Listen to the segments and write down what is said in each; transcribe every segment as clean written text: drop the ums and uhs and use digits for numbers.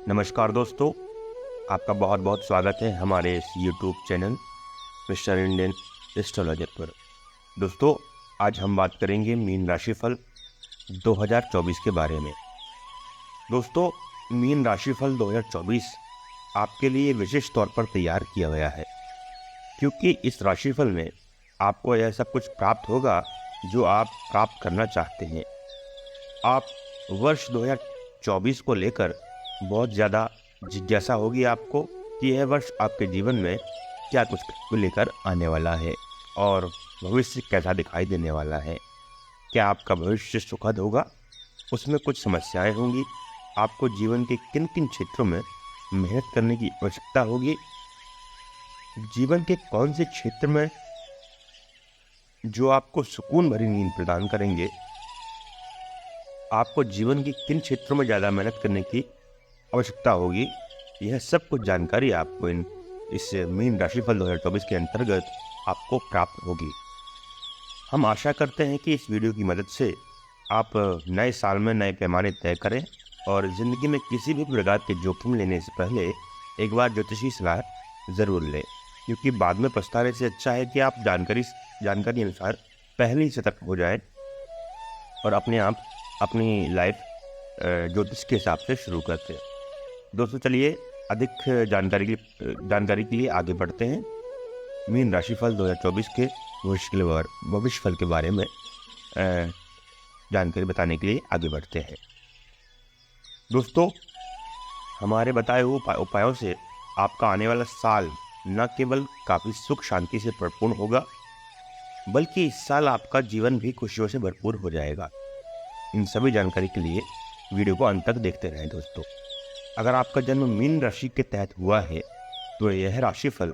नमस्कार दोस्तों, आपका बहुत बहुत स्वागत है हमारे इस YouTube channel mister Indian astrologer पर। दोस्तों, आज हम बात करेंगे मीन राशिफल 2024 के बारे में। दोस्तों, मीन राशिफल 2024 आपके लिए विशेष तौर पर तैयार किया गया है, क्योंकि इस राशिफल में आपको यह सब कुछ प्राप्त होगा जो आप प्राप्त करना चाहते हैं। आप वर्ष 2024 को लेकर बहुत ज़्यादा जिज्ञासा होगी आपको कि यह वर्ष आपके जीवन में क्या कुछ लेकर आने वाला है और भविष्य कैसा दिखाई देने वाला है। क्या आपका भविष्य सुखद होगा, उसमें कुछ समस्याएं होंगी, आपको जीवन के किन किन क्षेत्रों में मेहनत करने की आवश्यकता होगी, जीवन के कौन से क्षेत्र में जो आपको सुकून भरी नींद प्रदान करेंगे, आपको जीवन के किन क्षेत्रों में ज़्यादा मेहनत करने की आवश्यकता होगी, यह सब कुछ जानकारी आपको इस मीन राशिफल 2024 के अंतर्गत आपको प्राप्त होगी। हम आशा करते हैं कि इस वीडियो की मदद से आप नए साल में नए पैमाने तय करें और ज़िंदगी में किसी भी प्रकार के जोखिम लेने से पहले एक बार ज्योतिषी सलाह ज़रूर लें, क्योंकि बाद में पछताने से अच्छा है कि आप जानकारी अनुसार पहले ही सतर्क हो जाएं और अपनी लाइफ ज्योतिष के हिसाब से शुरू करते हैं। दोस्तों, चलिए अधिक जानकारी के लिए आगे बढ़ते हैं। मीन राशिफल 2024 के भविष्य फल के बारे में जानकारी बताने के लिए आगे बढ़ते हैं। दोस्तों, हमारे बताए हुए उपायों से आपका आने वाला साल न केवल काफ़ी सुख शांति से परिपूर्ण होगा, बल्कि इस साल आपका जीवन भी खुशियों से भरपूर हो जाएगा। इन सभी जानकारी के लिए वीडियो को अंत तक देखते रहें। दोस्तों, अगर आपका जन्म मीन राशि के तहत हुआ है तो यह राशिफल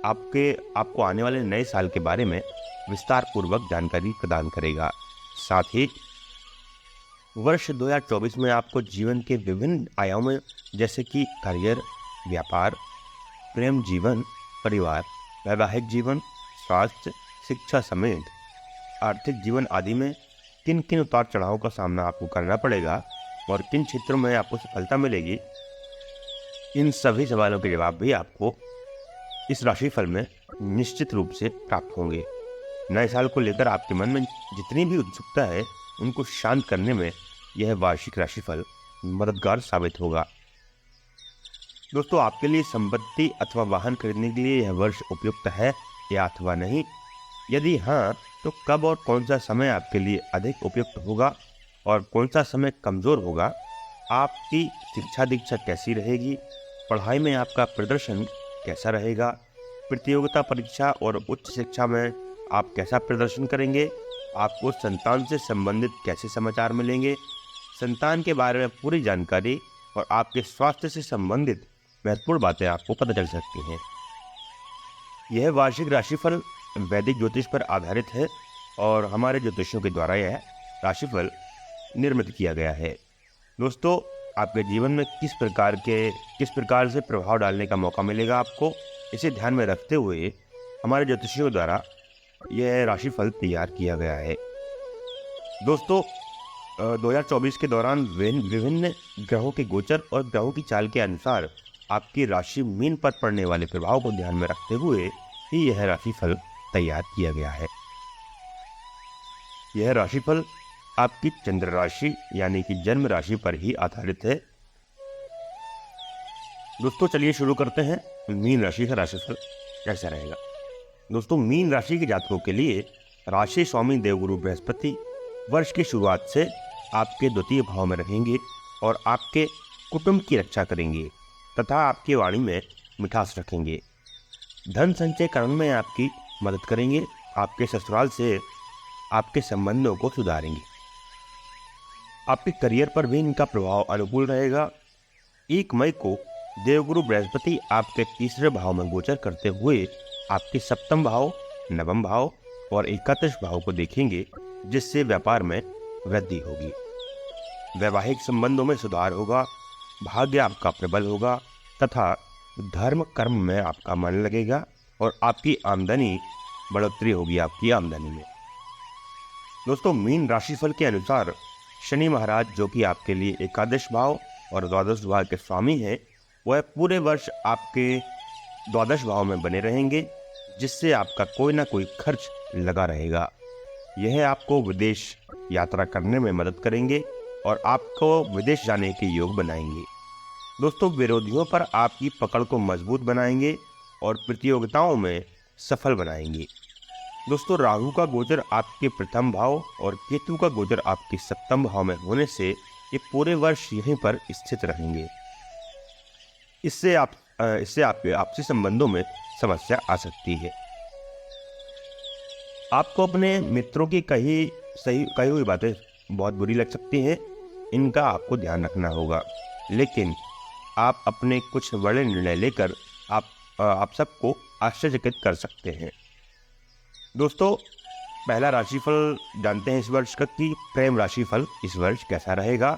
आपको आने वाले नए साल के बारे में विस्तार पूर्वक जानकारी प्रदान करेगा। साथ ही वर्ष 2024 में आपको जीवन के विभिन्न आयामों जैसे कि करियर, व्यापार, प्रेम जीवन, परिवार, वैवाहिक जीवन, स्वास्थ्य, शिक्षा समेत आर्थिक जीवन आदि में किन किन उतार चढ़ाव का सामना आपको करना पड़ेगा और किन क्षेत्रों में आपको सफलता मिलेगी, इन सभी सवालों के जवाब भी आपको इस राशिफल में निश्चित रूप से प्राप्त होंगे। नए साल को लेकर आपके मन में जितनी भी उत्सुकता है, उनको शांत करने में यह वार्षिक राशिफल मददगार साबित होगा। दोस्तों, आपके लिए संपत्ति अथवा वाहन खरीदने के लिए यह वर्ष उपयुक्त है या अथवा नहीं? यदि हाँ, तो कब और कौन सा समय आपके लिए अधिक उपयुक्त होगा और कौन सा समय कमज़ोर होगा? आपकी शिक्षा दीक्षा कैसी रहेगी? पढ़ाई में आपका प्रदर्शन कैसा रहेगा? प्रतियोगिता परीक्षा और उच्च शिक्षा में आप कैसा प्रदर्शन करेंगे? आपको संतान से संबंधित कैसे समाचार मिलेंगे? संतान के बारे में पूरी जानकारी और आपके स्वास्थ्य से संबंधित महत्वपूर्ण बातें आपको पता चल सकती हैं। यह वार्षिक राशिफल वैदिक ज्योतिष पर आधारित है और हमारे ज्योतिषियों के द्वारा यह राशिफल निर्मित किया गया है। दोस्तों, आपके जीवन में किस प्रकार से प्रभाव डालने का मौका मिलेगा आपको, इसे ध्यान में रखते हुए हमारे ज्योतिषियों द्वारा यह राशिफल तैयार किया गया है। दोस्तों, 2024 के दौरान विभिन्न ग्रहों के गोचर और ग्रहों की चाल के अनुसार आपकी राशि मीन पर पड़ने वाले प्रभाव को ध्यान में रखते हुए ही यह राशिफल तैयार किया गया है। यह राशिफल आपकी चंद्र राशि यानी कि जन्म राशि पर ही आधारित है। दोस्तों, चलिए शुरू करते हैं मीन राशि का राशिफल कैसा रहेगा। दोस्तों, मीन राशि के जातकों के लिए राशि स्वामी देवगुरु बृहस्पति वर्ष की शुरुआत से आपके द्वितीय भाव में रहेंगे और आपके कुटुंब की रक्षा करेंगे तथा आपकी वाणी में मिठास रखेंगे। धन संचय करने में आपकी मदद करेंगे। आपके ससुराल से आपके संबंधों को सुधारेंगे। आपके करियर पर भी इनका प्रभाव अनुकूल रहेगा। 1 मई को देवगुरु बृहस्पति आपके तीसरे भाव में गोचर करते हुए आपके सप्तम भाव, नवम भाव और एकादश भाव को देखेंगे, जिससे व्यापार में वृद्धि होगी। वैवाहिक संबंधों में सुधार होगा, भाग्य आपका प्रबल होगा तथा धर्म कर्म में आपका मन लगेगा और आपकी आमदनी बढ़ोतरी होगी आपकी आमदनी में। दोस्तों, मीन राशिफल के अनुसार शनि महाराज, जो कि आपके लिए एकादश भाव और द्वादश भाव के स्वामी हैं वह पूरे वर्ष आपके द्वादश भाव में बने रहेंगे, जिससे आपका कोई ना कोई खर्च लगा रहेगा। यह आपको विदेश यात्रा करने में मदद करेंगे और आपको विदेश जाने के योग बनाएंगे। दोस्तों, विरोधियों पर आपकी पकड़ को मजबूत बनाएंगे और प्रतियोगिताओं में सफल बनाएंगे। दोस्तों, राहु का गोचर आपके प्रथम भाव और केतु का गोचर आपके सप्तम भाव में होने से ये पूरे वर्ष यहीं पर स्थित रहेंगे। इससे आपके आपसी संबंधों में समस्या आ सकती है। आपको अपने मित्रों की कही हुई बातें बहुत बुरी लग सकती हैं, इनका आपको ध्यान रखना होगा, लेकिन आप अपने कुछ बड़े निर्णय लेकर आप सबको आश्चर्यचकित कर सकते हैं। दोस्तों, पहला राशिफल जानते हैं इस वर्ष का कि प्रेम राशिफल इस वर्ष कैसा रहेगा।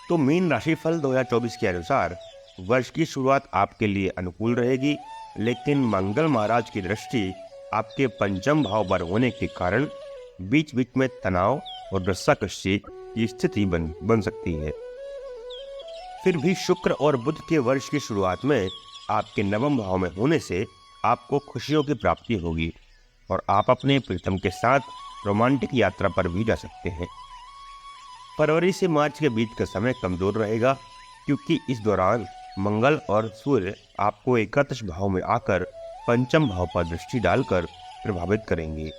तो मीन राशिफल 2024 के अनुसार वर्ष की शुरुआत आपके लिए अनुकूल रहेगी, लेकिन मंगल महाराज की दृष्टि आपके पंचम भाव पर होने के कारण बीच बीच में तनाव और रस्साकशी की स्थिति बन सकती है। फिर भी शुक्र और बुध के वर्ष की शुरुआत में आपके नवम भाव में होने से आपको खुशियों की प्राप्ति होगी और आप अपने प्रीतम के साथ रोमांटिक यात्रा पर भी जा सकते हैं। फरवरी से मार्च के बीच का समय कमजोर रहेगा, क्योंकि इस दौरान मंगल और सूर्य आपको एकादश भाव में आकर पंचम भाव पर दृष्टि डालकर प्रभावित करेंगे,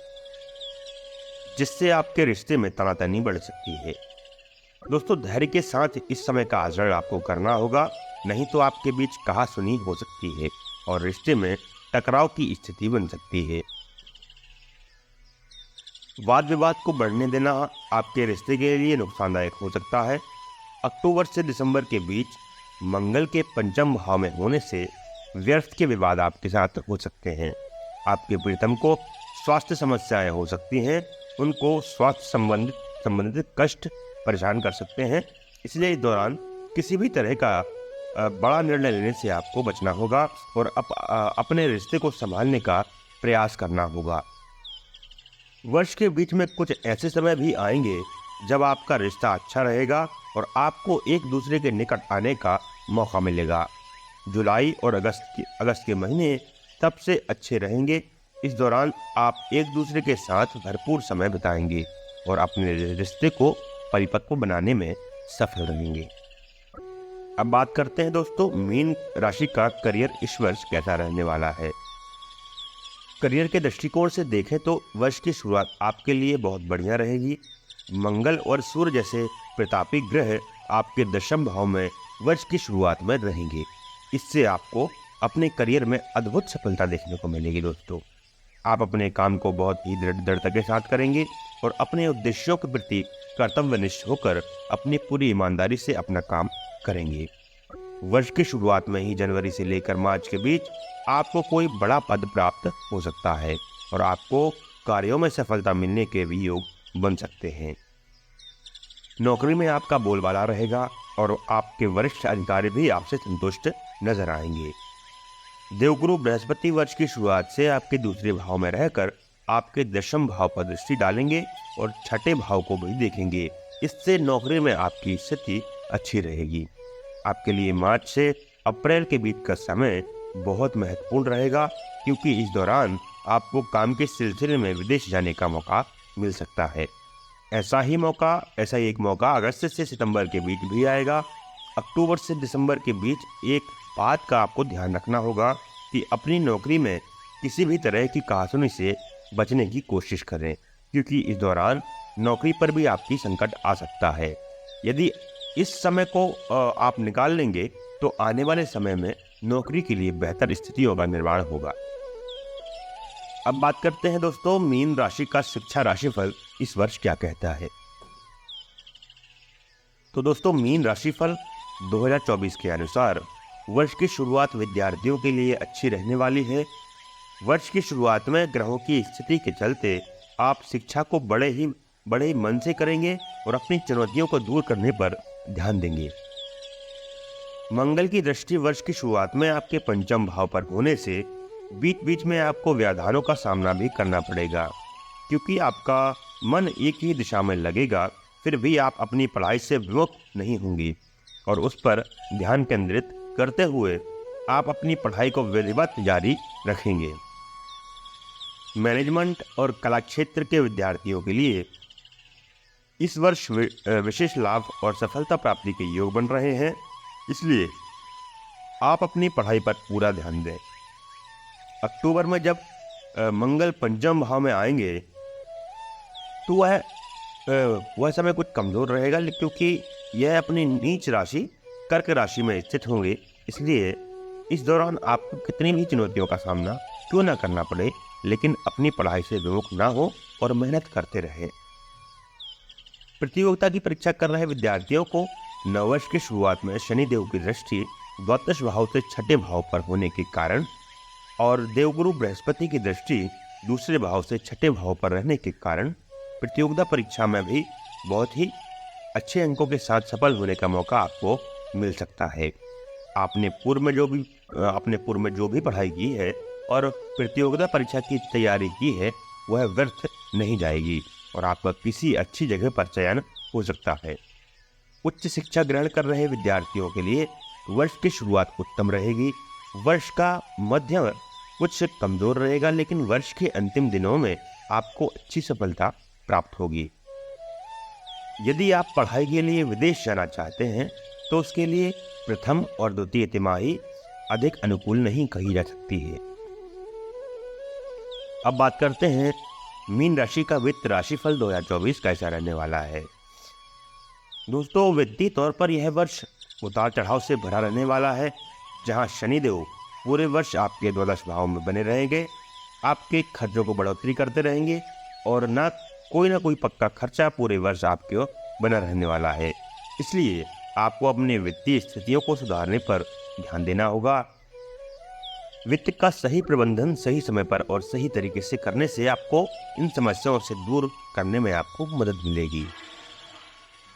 जिससे आपके रिश्ते में तनातनी बढ़ सकती है। दोस्तों, धैर्य के साथ इस समय का आचरण आपको करना होगा, नहीं तो आपके बीच कहासुनी हो सकती है और रिश्ते में टकराव की स्थिति बन सकती है। वाद विवाद को बढ़ने देना आपके रिश्ते के लिए नुकसानदायक हो सकता है। अक्टूबर से दिसंबर के बीच मंगल के पंचम भाव में होने से व्यर्थ के विवाद आपके साथ हो सकते हैं। आपके प्रीतम को स्वास्थ्य समस्याएं हो सकती हैं, उनको स्वास्थ्य संबंधित कष्ट परेशान कर सकते हैं, इसलिए इस दौरान किसी भी तरह का बड़ा निर्णय लेने से आपको बचना होगा और अपने रिश्ते को संभालने का प्रयास करना होगा। वर्ष के बीच में कुछ ऐसे समय भी आएंगे जब आपका रिश्ता अच्छा रहेगा और आपको एक दूसरे के निकट आने का मौका मिलेगा। जुलाई और अगस्त के महीने सबसे अच्छे रहेंगे। इस दौरान आप एक दूसरे के साथ भरपूर समय बिताएंगे और अपने रिश्ते को परिपक्व बनाने में सफल रहेंगे। अब बात करते हैं दोस्तों, मीन राशि का करियर इस वर्ष कैसा रहने वाला है। करियर के दृष्टिकोण से देखें तो वर्ष की शुरुआत आपके लिए बहुत बढ़िया रहेगी। मंगल और सूर्य जैसे प्रतापी ग्रह आपके दशम भाव में वर्ष की शुरुआत में रहेंगे। इससे आपको अपने करियर में अद्भुत सफलता देखने को मिलेगी। दोस्तों, आप अपने काम को बहुत ही दृढ़ता के साथ करेंगे और अपने उद्देश्यों के प्रति कर्तव्यनिष्ठ होकर अपनी पूरी ईमानदारी से अपना काम करेंगे। वर्ष की शुरुआत में ही जनवरी से लेकर मार्च के बीच आपको कोई बड़ा पद प्राप्त हो सकता है और आपको कार्यों में सफलता मिलने के भी योग बन सकते हैं। नौकरी में आपका बोलबाला रहेगा और आपके वरिष्ठ अधिकारी भी आपसे संतुष्ट नजर आएंगे। देवगुरु बृहस्पति वर्ष की शुरुआत से आपके दूसरे भाव में रहकर आपके दशम भाव पर दृष्टि डालेंगे और छठे भाव को भी देखेंगे। इससे नौकरी में आपकी स्थिति अच्छी रहेगी। आपके लिए मार्च से अप्रैल के बीच का समय बहुत महत्वपूर्ण रहेगा, क्योंकि इस दौरान आपको काम के सिलसिले में विदेश जाने का मौका मिल सकता है। ऐसा ही एक मौका अगस्त से सितंबर के बीच भी आएगा। अक्टूबर से दिसंबर के बीच एक बात का आपको ध्यान रखना होगा कि अपनी नौकरी में किसी भी तरह की कहासुनी से बचने की कोशिश करें, क्योंकि इस दौरान नौकरी पर भी आपकी संकट आ सकता है। यदि इस समय को आप निकाल लेंगे तो आने वाले समय में नौकरी के लिए बेहतर स्थितियों का निर्माण होगा। अब बात करते हैं दोस्तों, मीन राशि का शिक्षा राशिफल इस वर्ष क्या कहता है। तो दोस्तों, मीन राशिफल 2024 के अनुसार वर्ष की शुरुआत विद्यार्थियों के लिए अच्छी रहने वाली है। वर्ष की शुरुआत में ग्रहों की स्थिति के चलते आप शिक्षा को बड़े ही मन से करेंगे और अपनी चुनौतियों को दूर करने पर ध्यान देंगे। मंगल की दृष्टि वर्ष की शुरुआत में आपके पंचम भाव पर होने से बीच बीच में आपको व्यवधानों का सामना भी करना पड़ेगा, क्योंकि आपका मन एक ही दिशा में लगेगा, फिर भी आप अपनी पढ़ाई से विमुख नहीं होंगे। और उस पर ध्यान केंद्रित करते हुए आप अपनी पढ़ाई को विधिवत जारी रखेंगे। मैनेजमेंट और कला क्षेत्र के विद्यार्थियों के लिए इस वर्ष विशेष लाभ और सफलता प्राप्ति के योग बन रहे हैं, इसलिए आप अपनी पढ़ाई पर पूरा ध्यान दें। अक्टूबर में जब मंगल पंचम भाव में आएंगे तो वह समय कुछ कमजोर रहेगा, क्योंकि यह अपनी नीच राशि कर्क राशि में स्थित होंगे। इसलिए इस दौरान आपको कितनी भी चुनौतियों का सामना क्यों न करना पड़े, लेकिन अपनी पढ़ाई से विमुख ना हो और मेहनत करते रहे। प्रतियोगिता की परीक्षा कर रहे विद्यार्थियों को नववर्ष की शुरुआत में शनिदेव की दृष्टि द्वादश भाव से छठे भाव पर होने के कारण और देवगुरु बृहस्पति की दृष्टि दूसरे भाव से छठे भाव पर रहने के कारण प्रतियोगिता परीक्षा में भी बहुत ही अच्छे अंकों के साथ सफल होने का मौका आपको मिल सकता है। आपने पूर्व में जो भी पढ़ाई की है और प्रतियोगिता परीक्षा की तैयारी की है वह व्यर्थ नहीं जाएगी और आपका किसी अच्छी जगह पर चयन हो सकता है। उच्च शिक्षा ग्रहण कर रहे विद्यार्थियों के लिए वर्ष की शुरुआत उत्तम रहेगी। वर्ष का मध्य कुछ कमजोर रहेगा, लेकिन वर्ष के अंतिम दिनों में आपको अच्छी सफलता प्राप्त होगी। यदि आप पढ़ाई के लिए विदेश जाना चाहते हैं तो उसके लिए प्रथम और द्वितीय तिमाही अधिक अनुकूल नहीं कही जा सकती है। अब बात करते हैं मीन राशि का वित्त राशिफल 2024 कैसा रहने वाला है। दोस्तों, वित्तीय तौर पर यह वर्ष उतार चढ़ाव से भरा रहने वाला है, जहां शनिदेव पूरे वर्ष आपके द्वादश भाव में बने रहेंगे, आपके खर्चों को बढ़ोतरी करते रहेंगे और ना कोई पक्का खर्चा पूरे वर्ष आपके बना रहने वाला है। इसलिए आपको अपनी वित्तीय स्थितियों को सुधारने पर ध्यान देना होगा। वित्त का सही प्रबंधन सही समय पर और सही तरीके से करने से आपको इन समस्याओं से दूर करने में आपको मदद मिलेगी।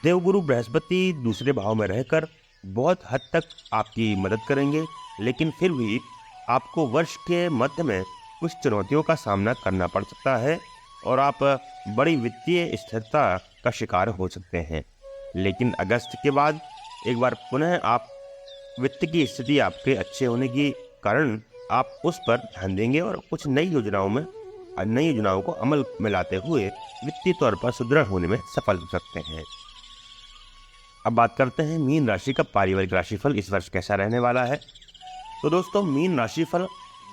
देवगुरु बृहस्पति दूसरे भाव में रहकर बहुत हद तक आपकी मदद करेंगे, लेकिन फिर भी आपको वर्ष के मध्य में कुछ चुनौतियों का सामना करना पड़ सकता है और आप बड़ी वित्तीय स्थिरता का शिकार हो सकते हैं। लेकिन अगस्त के बाद एक बार पुनः आप वित्त की स्थिति आपके अच्छे होने के कारण आप उस पर ध्यान देंगे और कुछ नई योजनाओं को अमल में लाते हुए वित्तीय तौर पर सुदृढ़ होने में सफल हो सकते हैं। अब बात करते हैं मीन राशि का पारिवारिक राशिफल इस वर्ष कैसा रहने वाला है। तो दोस्तों, मीन राशिफल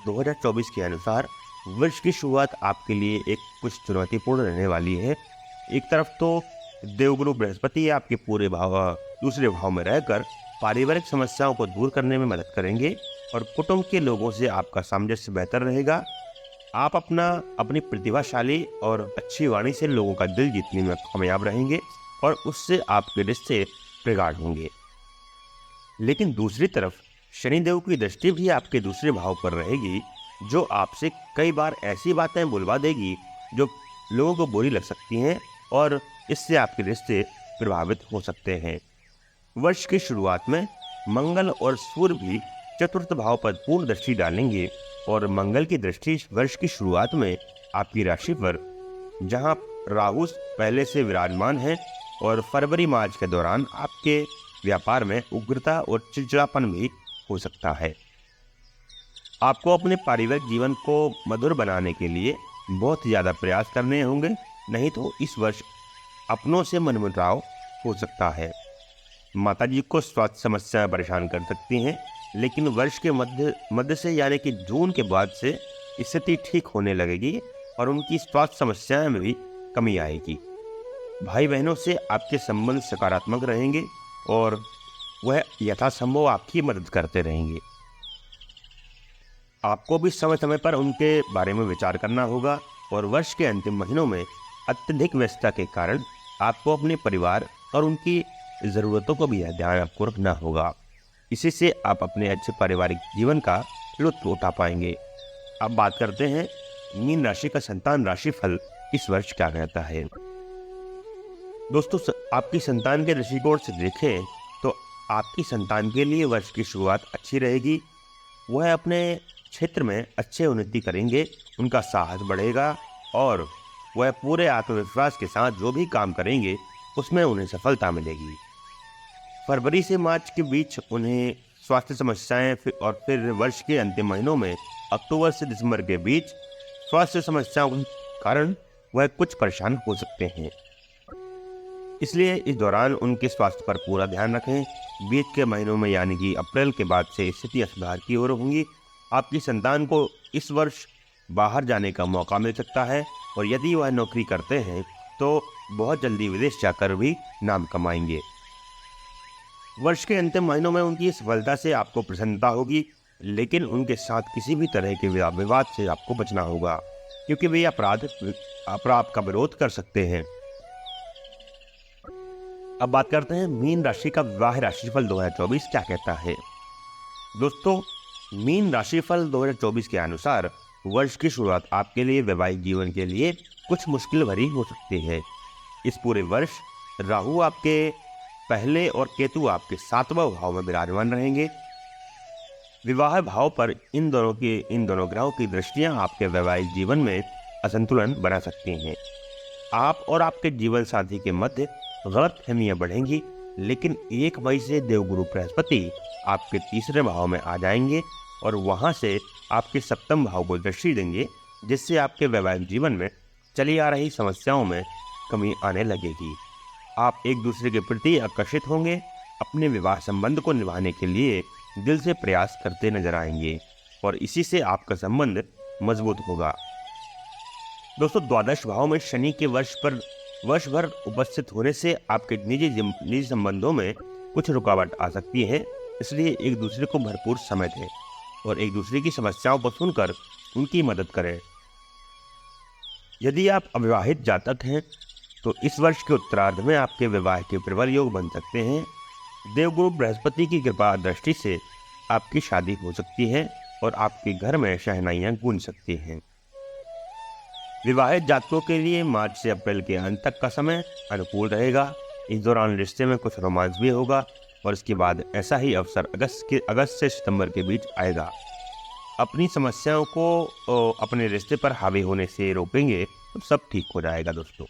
2024 के अनुसार वर्ष की शुरुआत आपके लिए एक कुछ चुनौतीपूर्ण रहने वाली है। एक तरफ तो देवगुरु बृहस्पति आपके दूसरे भाव में रहकर पारिवारिक समस्याओं को दूर करने में मदद करेंगे और कुटुंब के लोगों से आपका सामंजस्य बेहतर रहेगा। आप अपनी प्रतिभाशाली और अच्छी वाणी से लोगों का दिल जीतने में कामयाब रहेंगे और उससे आपके रिश्ते प्रगाढ़ होंगे। लेकिन दूसरी तरफ शनिदेव की दृष्टि भी आपके दूसरे भाव पर रहेगी, जो आपसे कई बार ऐसी बातें बुलवा देगी जो लोगों को बुरी लग सकती हैं और इससे आपके रिश्ते प्रभावित हो सकते हैं। वर्ष की शुरुआत में मंगल और सूर्य भी चतुर्थ भाव पर पूर्ण दृष्टि डालेंगे और मंगल की दृष्टि वर्ष की शुरुआत में आपकी राशि पर, जहां राहु पहले से विराजमान है और फरवरी मार्च के दौरान आपके व्यापार में उग्रता और चिड़चिड़ापन भी हो सकता है। आपको अपने पारिवारिक जीवन को मधुर बनाने के लिए बहुत ज़्यादा प्रयास करने होंगे, नहीं तो इस वर्ष अपनों से मनमुटाव हो सकता है। माताजी को स्वास्थ्य समस्याएं परेशान कर सकती हैं, लेकिन वर्ष के मध्य से यानी कि जून के बाद से स्थिति ठीक होने लगेगी और उनकी स्वास्थ्य समस्याएं में भी कमी आएगी। भाई बहनों से आपके संबंध सकारात्मक रहेंगे और वह यथासंभव आपकी मदद करते रहेंगे। आपको भी समय समय पर उनके बारे में विचार करना होगा और वर्ष के अंतिम महीनों में अत्यधिक व्यस्तता के कारण आपको अपने परिवार और उनकी ज़रूरतों को भी ध्यान आपको रखना होगा। इसी से आप अपने अच्छे पारिवारिक जीवन का लुत्फ उठा पाएंगे। अब बात करते हैं मीन राशि का संतान राशिफल इस वर्ष क्या रहता है। दोस्तों, आपकी संतान के दृष्टिकोण से देखें तो आपकी संतान के लिए वर्ष की शुरुआत अच्छी रहेगी। वह अपने क्षेत्र में अच्छे उन्नति करेंगे, उनका साहस बढ़ेगा और वह पूरे आत्मविश्वास के साथ जो भी काम करेंगे उसमें उन्हें सफलता मिलेगी। फरवरी से मार्च के बीच उन्हें स्वास्थ्य समस्याएं और फिर वर्ष के अंतिम महीनों में अक्टूबर से दिसंबर के बीच स्वास्थ्य समस्याओं के कारण वह कुछ परेशान हो सकते हैं। इसलिए इस दौरान उनके स्वास्थ्य पर पूरा ध्यान रखें। बीच के महीनों में यानी कि अप्रैल के बाद से स्थितियां सुधार की ओर होंगी। आपकी संतान को इस वर्ष बाहर जाने का मौका मिल सकता है और यदि वह नौकरी करते हैं तो बहुत जल्दी विदेश जाकर भी नाम कमाएंगे। वर्ष के अंतिम महीनों में उनकी सफलता से आपको प्रसन्नता होगी, लेकिन उनके साथ किसी भी तरह के विवाद से आपको बचना होगा, क्योंकि वे अपराध का विरोध कर सकते हैं। अब बात करते हैं मीन राशि का विवाह राशिफल 2024 क्या कहता है। दोस्तों, मीन राशिफल 2024 के अनुसार वर्ष की शुरुआत आपके लिए वैवाहिक जीवन के लिए कुछ मुश्किल भरी हो सकती है। इस पूरे वर्ष राहु आपके पहले और केतु आपके 7वां भाव में विराजमान रहेंगे। विवाह भाव पर इन दोनों ग्रहों की दृष्टियां आपके वैवाहिक जीवन में असंतुलन बना सकती हैं। आप और आपके जीवन साथी के मध्य गलतफहमियां बढ़ेंगी, लेकिन 1 मई से देवगुरु बृहस्पति आपके 3रे भाव में आ जाएंगे और वहां से आपके 7वें भाव को दृष्टि देंगे, जिससे आपके वैवाहिक जीवन में चली आ रही समस्याओं में कमी आने लगेगी। आप एक दूसरे के प्रति आकर्षित होंगे। अपने विवाह संबंध को निभाने के लिए दिल से प्रयास करते नजर आएंगे और इसी से आपका संबंध मजबूत होगा। दोस्तों, द्वादश भाव में शनि के वर्ष भर उपस्थित होने से आपके निजी संबंधों में कुछ रुकावट आ सकती है। इसलिए एक दूसरे को भरपूर समय दें और एक दूसरे की समस्याओं को सुनकर उनकी मदद करें। यदि आप अविवाहित जातक हैं तो इस वर्ष के उत्तरार्ध में आपके विवाह के प्रबल योग बन सकते हैं। देवगुरु बृहस्पति की कृपा दृष्टि से आपकी शादी हो सकती है और आपके घर में शहनाइयां गूंज सकती हैं। विवाहित जातकों के लिए मार्च से अप्रैल के अंत तक का समय अनुकूल रहेगा। इस दौरान रिश्ते में कुछ रोमांस भी होगा और इसके बाद ऐसा ही अवसर अगस्त से सितंबर के बीच आएगा। अपनी समस्याओं को अपने रिश्ते पर हावी होने से रोकेंगे तो सब ठीक हो जाएगा। दोस्तों,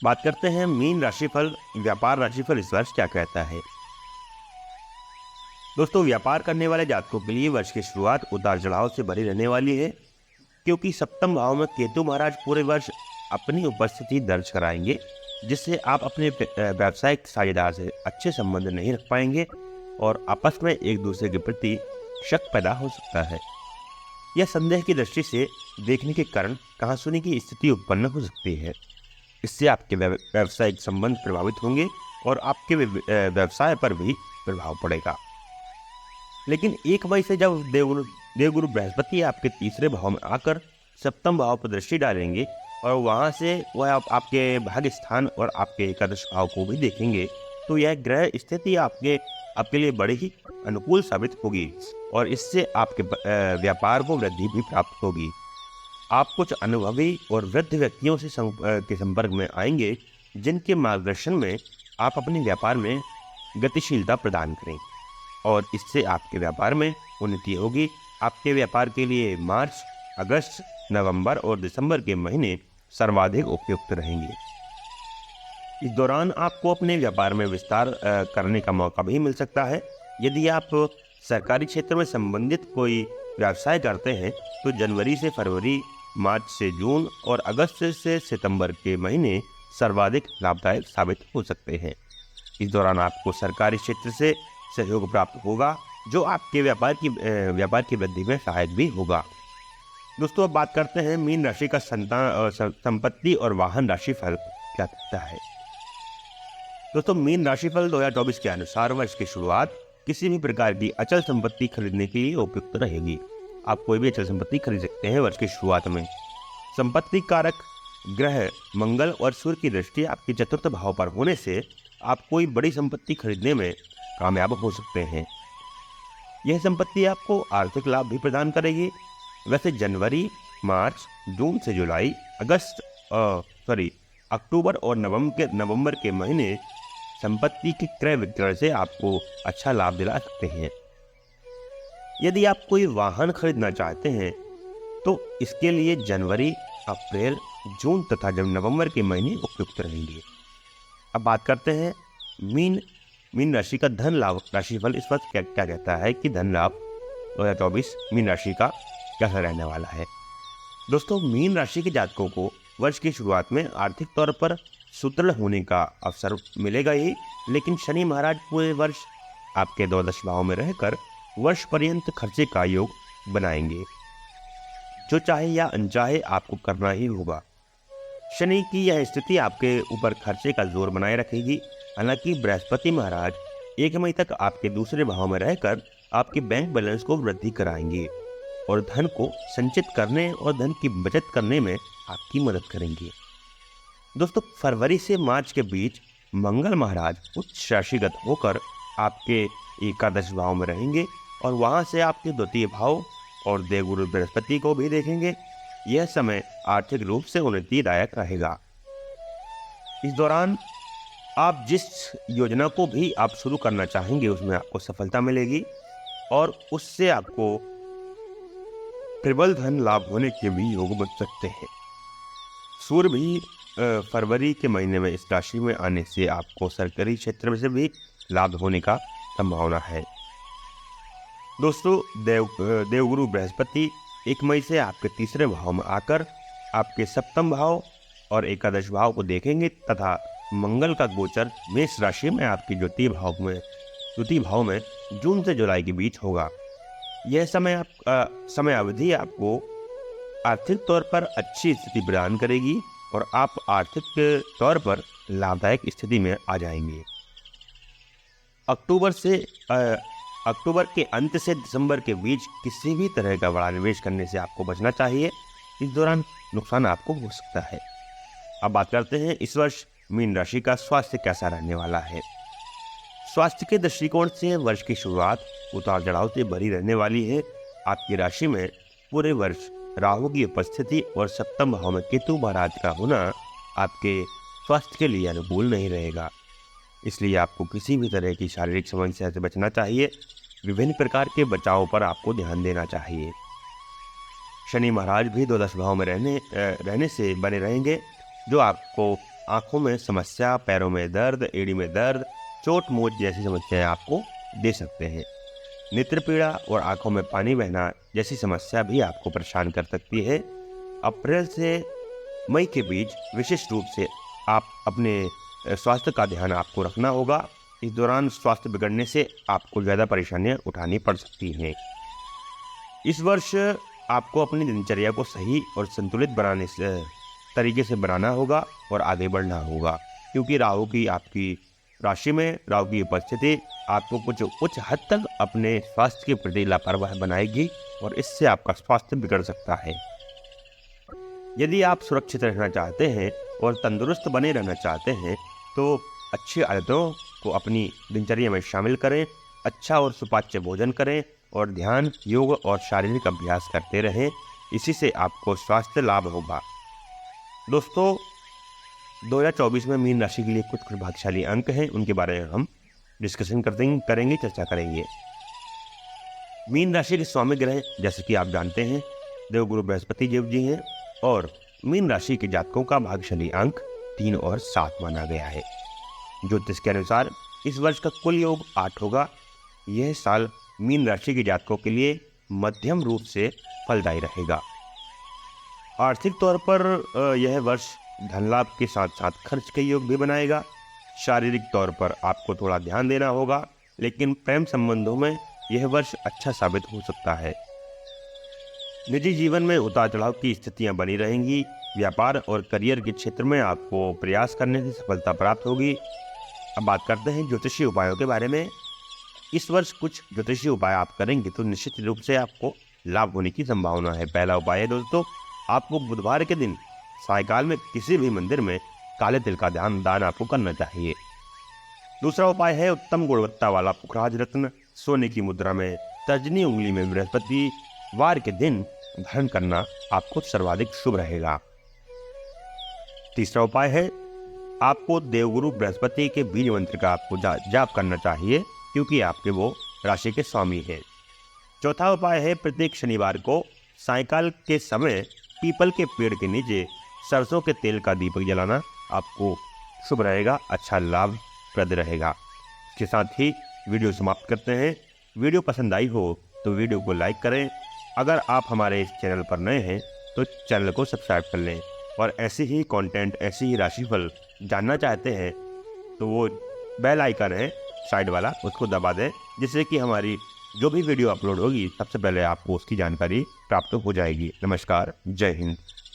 बात करते हैं मीन राशिफल, व्यापार राशिफल इस वर्ष क्या कहता है। दोस्तों, व्यापार करने वाले जातकों के लिए वर्ष की शुरुआत उतार चढ़ाव से भरी रहने वाली है, क्योंकि 7वें भाव में केतु महाराज पूरे वर्ष अपनी उपस्थिति दर्ज कराएंगे, जिससे आप अपने व्यावसायिक साझेदार से अच्छे संबंध नहीं रख पाएंगे और आपस में एक दूसरे के प्रति शक पैदा हो सकता है। यह संदेह की दृष्टि से देखने के कारण कहासुनी की स्थिति उत्पन्न हो सकती है। इससे आपके व्यावसायिक संबंध प्रभावित होंगे और आपके व्यवसाय पर भी प्रभाव पड़ेगा। लेकिन 1 मई से जब देवगुरु बृहस्पति आपके 3रे भाव में आकर 7वें भाव पर दृष्टि डालेंगे और वहां से वह आपके भाग्य स्थान और आपके एकादश भाव को भी देखेंगे, तो यह ग्रह स्थिति आपके लिए बड़ी ही अनुकूल साबित होगी और इससे आपके व्यापार को वृद्धि भी प्राप्त होगी। आप कुछ अनुभवी और वृद्ध व्यक्तियों से के संपर्क में आएंगे, जिनके मार्गदर्शन में आप अपने व्यापार में गतिशीलता प्रदान करें और इससे आपके व्यापार में उन्नति होगी। आपके व्यापार के लिए मार्च, अगस्त, नवंबर और दिसंबर के महीने सर्वाधिक उपयुक्त रहेंगे। इस दौरान आपको अपने व्यापार में विस्तार करने का मौका भी मिल सकता है। यदि आप सरकारी क्षेत्र में संबंधित कोई व्यवसाय करते हैं तो जनवरी से फरवरी, मार्च से जून और अगस्त से सितंबर के महीने सर्वाधिक लाभदायक साबित हो सकते हैं। इस दौरान आपको सरकारी क्षेत्र से सहयोग प्राप्त होगा, जो आपके व्यापार की वृद्धि में सहायक भी होगा। दोस्तों, अब बात करते हैं मीन राशि का संपत्ति और वाहन राशिफल क्या कहता है। दोस्तों, मीन राशिफल 2024 के अनुसार वर्ष की शुरुआत किसी भी प्रकार की अचल संपत्ति खरीदने के लिए उपयुक्त रहेगी। आप कोई भी अचल संपत्ति खरीद सकते हैं वर्ष की शुरुआत में। संपत्ति कारक ग्रह मंगल और सूर्य की दृष्टि आपके 4th भाव पर होने से आप कोई बड़ी संपत्ति खरीदने में कामयाब हो सकते हैं। यह संपत्ति आपको आर्थिक लाभ भी प्रदान करेगी। वैसे जनवरी, मार्च, जून से जुलाई, अक्टूबर और नवंबर के महीने संपत्ति के क्रय विक्रय से आपको अच्छा लाभ दिला सकते हैं। यदि आप कोई वाहन खरीदना चाहते हैं तो इसके लिए जनवरी, अप्रैल, जून तथा नवंबर के महीने उपयुक्त रहेंगे। अब बात करते हैं मीन मीन राशि का धन लाभ राशिफल इस वक्त क्या क्या कहता है कि धन लाभ 2024 मीन राशि का कैसा रहने वाला है। दोस्तों, मीन राशि के जातकों को वर्ष की शुरुआत में आर्थिक तौर पर सुदृढ़ होने का अवसर मिलेगा ही, लेकिन शनि महाराज पूरे वर्ष आपके द्वादश भाव में रहकर वर्ष पर्यंत खर्चे का योग बनाएंगे। जो चाहे या अनचाहे आपको करना ही होगा। शनि की यह स्थिति आपके ऊपर खर्चे का जोर बनाए रखेगी। हालांकि बृहस्पति महाराज 1 मई तक आपके दूसरे भाव में रहकर आपके बैंक बैलेंस को वृद्धि कराएंगे और धन को संचित करने और धन की बचत करने में आपकी मदद करेंगे। दोस्तों, फरवरी से मार्च के बीच मंगल महाराज उच्च राशिगत होकर आपके एकादश भाव में रहेंगे और वहां से आपके द्वितीय भाव और देवगुरु बृहस्पति को भी देखेंगे। यह समय आर्थिक रूप से उन्नतिदायक रहेगा। इस दौरान आप जिस योजना को भी आप शुरू करना चाहेंगे उसमें आपको सफलता मिलेगी और उससे आपको प्रबल धन लाभ होने के भी योग बन सकते हैं। सूर्य भी फरवरी के महीने में इस राशि में आने से आपको सरकारी क्षेत्र में से भी लाभ होने का संभावना है। दोस्तों, देवगुरु बृहस्पति 1 मई से आपके तीसरे भाव में आकर आपके सप्तम भाव और एकादश भाव को देखेंगे तथा मंगल का गोचर मेष राशि में आपकी द्वितीय भाव में जून से जुलाई के बीच होगा। यह समय अवधि आपको आर्थिक तौर पर अच्छी स्थिति प्रदान करेगी और आप आर्थिक तौर पर लाभदायक स्थिति में आ जाएंगे। अक्टूबर के अंत से दिसंबर के बीच किसी भी तरह का बड़ा निवेश करने से आपको बचना चाहिए। इस दौरान नुकसान आपको हो सकता है। अब बात करते हैं इस वर्ष मीन राशि का स्वास्थ्य कैसा रहने वाला है। स्वास्थ्य के दृष्टिकोण से वर्ष की शुरुआत उतार चढ़ाव से भरी रहने वाली है। आपकी राशि में पूरे वर्ष राहु की उपस्थिति और सप्तम भाव में केतु महाराज का होना आपके स्वास्थ्य के लिए अनुकूल नहीं रहेगा। इसलिए आपको किसी भी तरह की शारीरिक समस्या से बचना चाहिए। विभिन्न प्रकार के बचाव पर आपको ध्यान देना चाहिए। शनि महाराज भी द्वादश भाव में रहने से बने रहेंगे, जो आपको आंखों में समस्या, पैरों में दर्द, एड़ी में दर्द, चोट मोच जैसी समस्याएं आपको दे सकते हैं। नेत्र पीड़ा और आंखों में पानी बहना जैसी समस्या भी आपको परेशान कर सकती है। अप्रैल से मई के बीच विशेष रूप से आप अपने स्वास्थ्य का ध्यान आपको रखना होगा। इस दौरान स्वास्थ्य बिगड़ने से आपको ज़्यादा परेशानियां उठानी पड़ सकती हैं। इस वर्ष आपको अपनी दिनचर्या को सही और संतुलित तरीके से बनाना होगा और आगे बढ़ना होगा, क्योंकि राहु की आपकी राशि में राहु की उपस्थिति आपको कुछ उच्च हद तक अपने स्वास्थ्य के प्रति लापरवाह बनाएगी और इससे आपका स्वास्थ्य बिगड़ सकता है। यदि आप सुरक्षित रहना चाहते हैं और तंदुरुस्त बने रहना चाहते हैं तो अच्छी आदतों को अपनी दिनचर्या में शामिल करें। अच्छा और सुपाच्य भोजन करें और ध्यान, योग और शारीरिक अभ्यास करते रहें। इसी से आपको स्वास्थ्य लाभ होगा। दोस्तों, 2024 में मीन राशि के लिए कुछ भाग्यशाली अंक हैं, उनके बारे में हम डिस्कशन करेंगे, चर्चा करेंगे। मीन राशि के स्वामी ग्रह जैसे कि आप जानते हैं देवगुरु बृहस्पति देव जी हैं और मीन राशि के जातकों का भाग्यशाली अंक 3 और 7 माना गया है। ज्योतिष के अनुसार इस वर्ष का कुल योग 8 होगा। यह साल मीन राशि के जातकों के लिए मध्यम रूप से फलदायी रहेगा। आर्थिक तौर पर यह वर्ष धन लाभ के साथ साथ खर्च के योग भी बनाएगा। शारीरिक तौर पर आपको थोड़ा ध्यान देना होगा, लेकिन प्रेम संबंधों में यह वर्ष अच्छा साबित हो सकता है। निजी जीवन में उतार चढ़ाव की स्थितियां बनी रहेंगी। व्यापार और करियर के क्षेत्र में आपको प्रयास करने से सफलता प्राप्त होगी। अब बात करते हैं ज्योतिषीय उपायों के बारे में। इस वर्ष कुछ ज्योतिषीय उपाय आप करेंगे तो निश्चित रूप से आपको लाभ होने की संभावना है। पहला उपाय है दोस्तों, आपको बुधवार के दिन सायकाल में किसी भी मंदिर में काले तिल का दान आपको करना चाहिए। दूसरा उपाय है उत्तम गुणवत्ता वाला पुखराज रत्न सोने की मुद्रा में तर्जनी उंगली में बृहस्पतिवार के दिन धारण करना आपको सर्वाधिक शुभ रहेगा। तीसरा उपाय है आपको देवगुरु बृहस्पति के बीज मंत्र का आपको जाप करना चाहिए, क्योंकि आपके वो राशि के स्वामी हैं। चौथा उपाय है प्रत्येक शनिवार को सायकाल के समय पीपल के पेड़ के नीचे सरसों के तेल का दीपक जलाना आपको शुभ रहेगा, अच्छा लाभप्रद रहेगा। के साथ ही वीडियो समाप्त करते हैं। वीडियो पसंद आई हो तो वीडियो को लाइक करें। अगर आप हमारे इस चैनल पर नए हैं तो चैनल को सब्सक्राइब कर लें और ऐसे ही कंटेंट, ऐसी ही राशिफल जानना चाहते हैं तो वो बेल आइकन है साइड वाला, उसको दबा दें, जिससे कि हमारी जो भी वीडियो अपलोड होगी सबसे पहले आपको उसकी जानकारी प्राप्त हो जाएगी। नमस्कार, जय हिंद।